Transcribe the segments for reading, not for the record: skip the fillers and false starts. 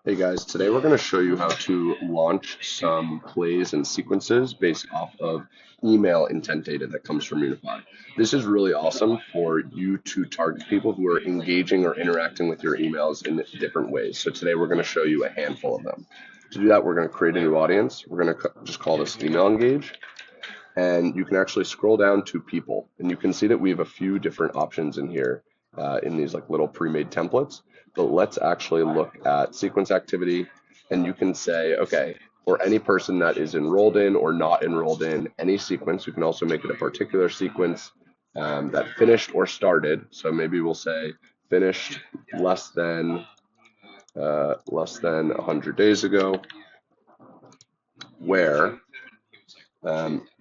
Hey guys, today we're going to show you how to launch some plays and sequences based off of email intent data that comes from Unify. This is really awesome for you to target people who are engaging or interacting with your emails in different ways. So today we're going to show you a handful of them. To do that, we're going to create a new audience. We're going to just call this email engage. And you can actually scroll down to people, and you can see that we have a few different options in here in these like little pre-made templates. But let's actually look at sequence activity, and you can say, okay, for any person that is enrolled in or not enrolled in any sequence, you can also make it a particular sequence that finished or started. So maybe we'll say finished less than 100 days ago, where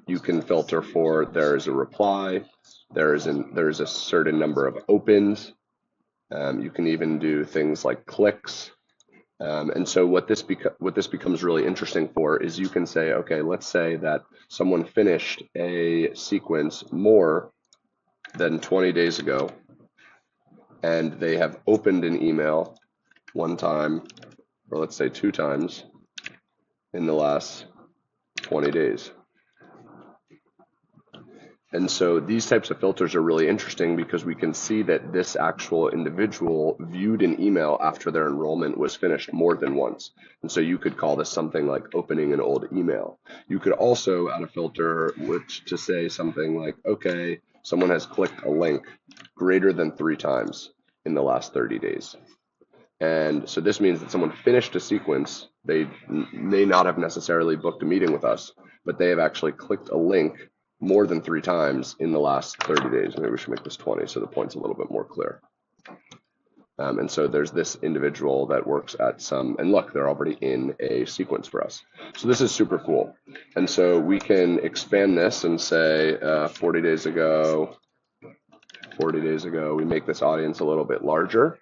you can filter for there is a reply, there is a certain number of opens. You can even do things like clicks. And so what this becomes really interesting for is you can say, okay, let's say that someone finished a sequence more than 20 days ago, and they have opened an email one time, or let's say two times in the last 20 days. And so these types of filters are really interesting because we can see that this actual individual viewed an email after their enrollment was finished more than once. And so you could call this something like opening an old email. You could also add a filter which to say something like, okay, someone has clicked a link greater than 3 times in the last 30 days. And so this means that someone finished a sequence. They may not have necessarily booked a meeting with us, but they have actually clicked a link more than 3 times in the last 30 days. Maybe we should make this 20 so the point's a little bit more clear. And so there's this individual that works at some, and look, they're already in a sequence for us. So this is super cool. And so we can expand this and say 40 days ago, we make this audience a little bit larger.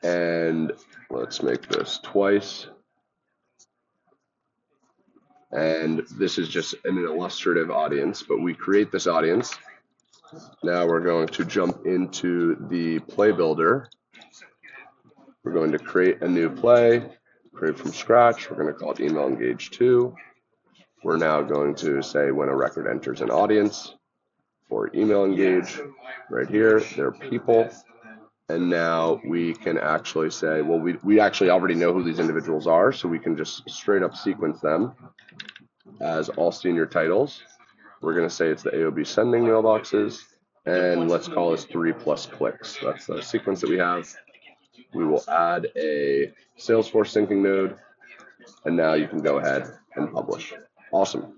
And let's make this twice. And this is just an illustrative audience, but we create this audience. Now we're going to jump into the play builder. We're going to create a new play, create from scratch. We're going to call it email engage 2. We're now going to say when a record enters an audience for email engage right here, they're people. And now we can actually say, well, we actually already know who these individuals are, so we can just straight up sequence them as all senior titles. We're going to say it's the AOB sending mailboxes, and let's call this 3 plus clicks. That's the sequence that we have. We will add a Salesforce syncing node, and now you can go ahead and publish. Awesome.